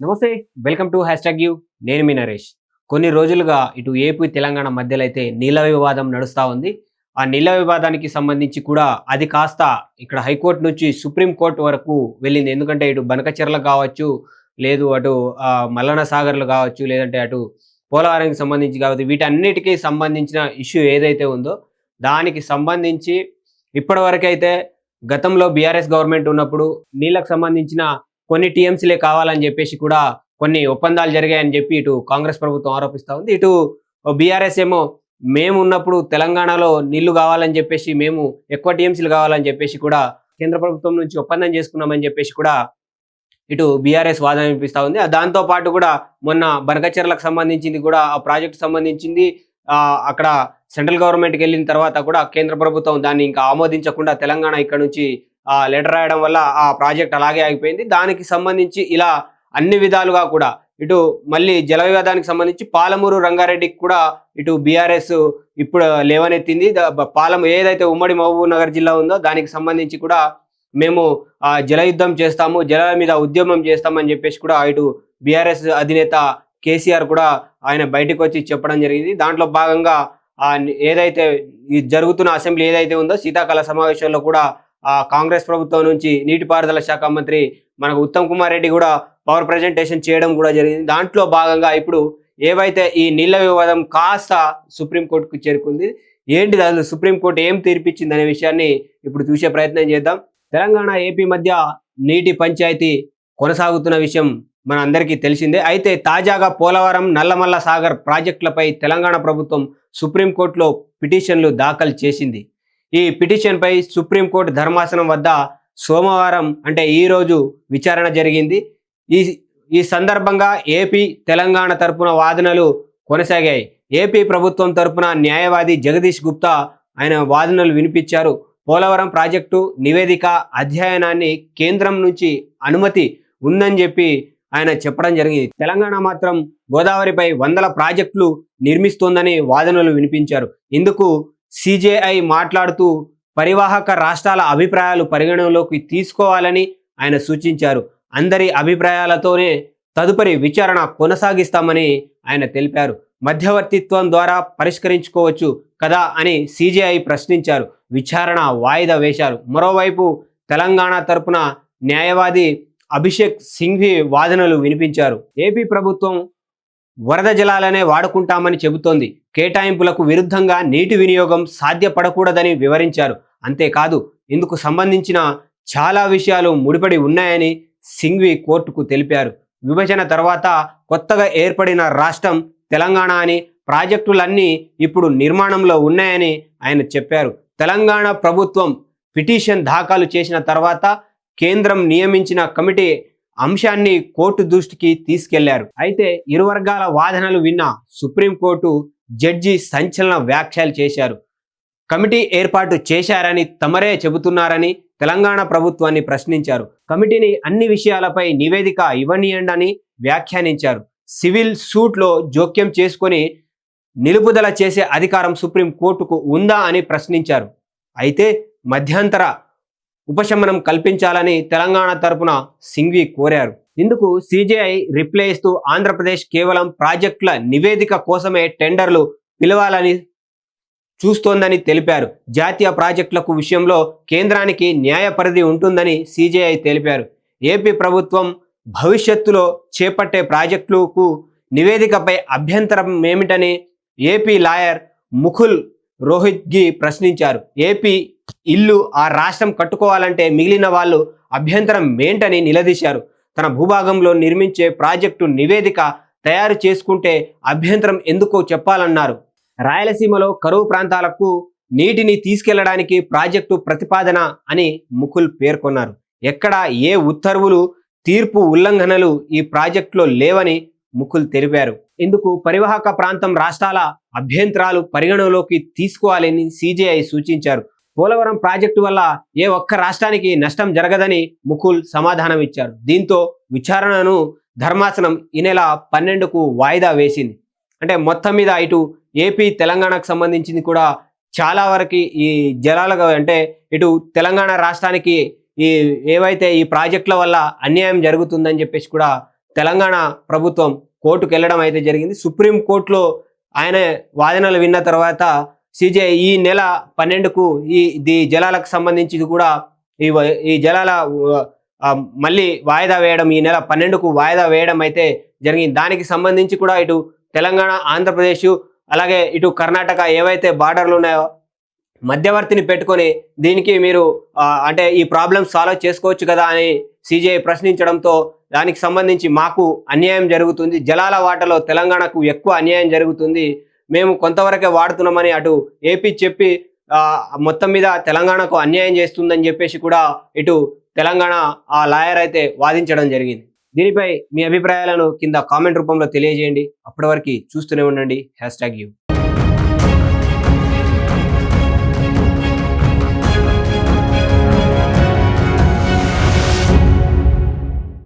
నమస్తే, welcome to hash you. నేను మీ నరేష్. కొన్ని రోజులుగా ఇటు ఏపీ తెలంగాణ మధ్యలో అయితే నీళ్ళ వివాదం నడుస్తూ ఉంది. ఆ నీళ్ళ వివాదానికి సంబంధించి కూడా అది కాస్త ఇక్కడ హైకోర్టు నుంచి సుప్రీంకోర్టు వరకు వెళ్ళింది. ఎందుకంటే ఇటు బనకచెర్ల కావచ్చు, లేదు అటు మల్లన సాగర్లు కావచ్చు, లేదంటే అటు పోలవరానికి సంబంధించి కావచ్చు, వీటన్నిటికీ సంబంధించిన ఇష్యూ ఏదైతే ఉందో దానికి సంబంధించి ఇప్పటివరకైతే గతంలో బీఆర్ఎస్ గవర్నమెంట్ ఉన్నప్పుడు నీళ్ళకు సంబంధించిన కొన్ని టీఎంసీలే కావాలని చెప్పేసి కూడా కొన్ని ఒప్పందాలు జరిగాయని చెప్పి ఇటు కాంగ్రెస్ ప్రభుత్వం ఆరోపిస్తూ ఉంది. ఇటు బీఆర్ఎస్ ఏమో మేము ఉన్నప్పుడు తెలంగాణలో నీళ్లు కావాలని చెప్పేసి, మేము ఎక్కువ టీఎంసీలు కావాలని చెప్పేసి కూడా కేంద్ర ప్రభుత్వం నుంచి ఒప్పందం చేసుకున్నామని చెప్పేసి కూడా ఇటు బీఆర్ఎస్ వాదన వినిపిస్తూ ఉంది. దాంతో పాటు కూడా మొన్న బనకచెర్లకు సంబంధించింది కూడా, ఆ ప్రాజెక్టు సంబంధించింది అక్కడ సెంట్రల్ గవర్నమెంట్కి వెళ్ళిన తర్వాత కూడా కేంద్ర ప్రభుత్వం దాన్ని ఇంకా ఆమోదించకుండా తెలంగాణ ఇక్కడ నుంచి లెటర్ రాయడం వల్ల ఆ ప్రాజెక్ట్ అలాగే ఆగిపోయింది. దానికి సంబంధించి ఇలా అన్ని విధాలుగా కూడా ఇటు మళ్ళీ జల వివాదానికి సంబంధించి పాలమూరు రంగారెడ్డికి కూడా ఇటు బీఆర్ఎస్ ఇప్పుడు లేవనెత్తింది. ఏదైతే ఉమ్మడి మహబూబ్ నగర్ జిల్లా ఉందో దానికి సంబంధించి కూడా మేము జల యుద్ధం చేస్తాము, జలాల మీద ఉద్యమం చేస్తామని చెప్పేసి కూడా ఇటు బీఆర్ఎస్ అధినేత కేసీఆర్ కూడా ఆయన బయటకు వచ్చి చెప్పడం జరిగింది. దాంట్లో భాగంగా ఏదైతే జరుగుతున్న అసెంబ్లీ ఏదైతే ఉందో శీతాకాల సమావేశంలో కూడా కాంగ్రెస్ ప్రభుత్వం నుంచి నీటిపారుదల శాఖ మంత్రి మనకు ఉత్తమ్ కుమార్ రెడ్డి కూడా పవర్ ప్రజెంటేషన్ చేయడం కూడా జరిగింది. దాంట్లో భాగంగా ఇప్పుడు ఏవైతే ఈ నీళ్ల వివాదం కాస్త సుప్రీంకోర్టుకు చేరుకుంది. ఏంటి అసలు సుప్రీంకోర్టు ఏం తీర్పిచ్చింది అనే విషయాన్ని ఇప్పుడు చూసే ప్రయత్నం చేద్దాం. తెలంగాణ ఏపీ మధ్య నీటి పంచాయతీ కొనసాగుతున్న విషయం మన అందరికీ తెలిసిందే. అయితే తాజాగా పోలవరం, నల్లమల్ల సాగర్ ప్రాజెక్టులపై తెలంగాణ ప్రభుత్వం సుప్రీంకోర్టులో పిటిషన్లు దాఖలు చేసింది. ఈ పిటిషన్పై సుప్రీంకోర్టు ధర్మాసనం వద్ద సోమవారం అంటే ఈరోజు విచారణ జరిగింది. ఈ సందర్భంగా ఏపీ, తెలంగాణ తరపున వాదనలు కొనసాగాయి. ఏపీ ప్రభుత్వం తరపున న్యాయవాది జగదీష్ గుప్తా ఆయన వాదనలు వినిపించారు. పోలవరం ప్రాజెక్టు నివేదిక అధ్యయనాన్ని కేంద్రం నుంచి అనుమతి ఉందని చెప్పి ఆయన చెప్పడం జరిగింది. తెలంగాణ మాత్రం గోదావరిపై వందల ప్రాజెక్టులు నిర్మిస్తోందని వాదనలు వినిపించారు. ఇందుకు సిజేఐ మాట్లాడుతూ పరివాహక రాష్ట్రాల అభిప్రాయాలు పరిగణనలోకి తీసుకోవాలని ఆయన సూచించారు. అందరి అభిప్రాయాలతోనే తదుపరి విచారణ కొనసాగిస్తామని ఆయన తెలిపారు. మధ్యవర్తిత్వం ద్వారా పరిష్కరించుకోవచ్చు కదా అని సిజేఐ ప్రశ్నించారు. విచారణ వాయిదా వేశారు. మరోవైపు తెలంగాణ తరపున న్యాయవాది అభిషేక్ సింఘ్వి వాదనలు వినిపించారు. ఏపీ ప్రభుత్వం వరద జలాలనే వాడుకుంటామని చెబుతోంది. కేటాయింపులకు విరుద్ధంగా నీటి వినియోగం సాధ్యపడకూడదని వివరించారు. అంతేకాదు, ఇందుకు సంబంధించిన చాలా విషయాలు ముడిపడి ఉన్నాయని సింఘ్వి కోర్టుకు తెలిపారు. విభజన తర్వాత కొత్తగా ఏర్పడిన రాష్ట్రం తెలంగాణ అని, ప్రాజెక్టులన్నీ ఇప్పుడు నిర్మాణంలో ఉన్నాయని ఆయన చెప్పారు. తెలంగాణ ప్రభుత్వం పిటిషన్ దాఖలు చేసిన తర్వాత కేంద్రం నియమించిన కమిటీ అంశాన్ని కోర్టు దృష్టికి తీసుకెళ్లారు. అయితే ఇరు వర్గాల వాదనలు విన్న సుప్రీంకోర్టు జడ్జి సంచలన వ్యాఖ్యలు చేశారు. కమిటీ ఏర్పాటు చేశారని తమరే చెబుతున్నారని తెలంగాణ ప్రభుత్వాన్ని ప్రశ్నించారు. కమిటీని అన్ని విషయాలపై నివేదిక ఇవ్వనీయండని వ్యాఖ్యానించారు. సివిల్ సూట్లో జోక్యం చేసుకొని నిలుపుదల చేసే అధికారం సుప్రీంకోర్టుకు ఉందా అని ప్రశ్నించారు. అయితే మధ్యంతర ఉపశమనం కల్పించాలని తెలంగాణ తరపున సింఘ్వి కోరారు. ఇందుకు సిజేఐ రిప్లై ఇస్తూ ఆంధ్రప్రదేశ్ కేవలం ప్రాజెక్టుల నివేదిక కోసమే టెండర్లు పిలవాలని చూస్తోందని తెలిపారు. జాతీయ ప్రాజెక్టులకు విషయంలో కేంద్రానికి న్యాయ పరిధి ఉంటుందని సిజేఐ తెలిపారు. ఏపీ ప్రభుత్వం భవిష్యత్తులో చేపట్టే ప్రాజెక్టులకు నివేదికపై అభ్యంతరం ఏమిటని ఏపీ లాయర్ ముకుల్ రోహిత్గి ప్రశ్నించారు. ఏపీ ఇల్లు ఆ రాష్ట్రం కట్టుకోవాలంటే మిగిలిన వాళ్ళు అభ్యంతరం ఏంటని నిలదీశారు. తన భూభాగంలో నిర్మించే ప్రాజెక్టు నివేదిక తయారు చేసుకుంటే అభ్యంతరం ఎందుకో చెప్పాలన్నారు. రాయలసీమలో కరువు ప్రాంతాలకు నీటిని తీసుకెళ్లడానికి ప్రాజెక్టు ప్రతిపాదన అని ముకుల్ పేర్కొన్నారు. ఎక్కడ ఏ ఉత్తర్వులు, తీర్పు ఉల్లంఘనలు ఈ ప్రాజెక్టులో లేవని ముకుల్ తెలిపారు. ఇందుకు పరివాహక ప్రాంతం రాష్ట్రాల అభ్యంతరాలు పరిగణలోకి తీసుకోవాలని సిజేఐ సూచించారు. పోలవరం ప్రాజెక్టు వల్ల ఏ ఒక్క రాష్ట్రానికి నష్టం జరగదని ముకుల్ సమాధానం ఇచ్చారు. దీంతో విచారణను ధర్మాసనం ఈ నెల 12కు వాయిదా వేసింది. అంటే మొత్తం మీద ఇటు ఏపీ, తెలంగాణకు సంబంధించింది కూడా చాలా వరకు ఈ జలాలుగా అంటే ఇటు తెలంగాణ రాష్ట్రానికి ఏవైతే ఈ ప్రాజెక్టుల వల్ల అన్యాయం జరుగుతుందని చెప్పేసి కూడా తెలంగాణ ప్రభుత్వం కోర్టుకు వెళ్ళడం అయితే జరిగింది. సుప్రీం కోర్టులో ఆయన వాదనలు విన్న తర్వాత సిజే ఈ నెల 12కు ఈ జలాలకు సంబంధించి కూడా ఈ జలాల మళ్ళీ వాయిదా వేయడం, ఈ నెల 12కు వాయిదా వేయడం అయితే జరిగింది. దానికి సంబంధించి కూడా ఇటు తెలంగాణ, ఆంధ్రప్రదేశ్ అలాగే ఇటు కర్ణాటక ఏవైతే బార్డర్లు ఉన్నాయో మధ్యవర్తిని పెట్టుకొని దీనికి మీరు అంటే ఈ ప్రాబ్లం సాల్వ్ చేసుకోవచ్చు కదా అని సిజేఐ ప్రశ్నించడంతో దానికి సంబంధించి మాకు అన్యాయం జరుగుతుంది, జలాల వాటలో తెలంగాణకు ఎక్కువ అన్యాయం జరుగుతుంది, మేము కొంతవరకే వాడుతున్నామని అటు ఏపీ చెప్పి మొత్తం మీద తెలంగాణకు అన్యాయం చేస్తుందని చెప్పేసి కూడా ఇటు తెలంగాణ ఆ లాయర్ అయితే వాదించడం జరిగింది. దీనిపై మీ అభిప్రాయాలను కింద కామెంట్ రూపంలో తెలియజేయండి. అప్పటి వరకు చూస్తూనే ఉండండి #you.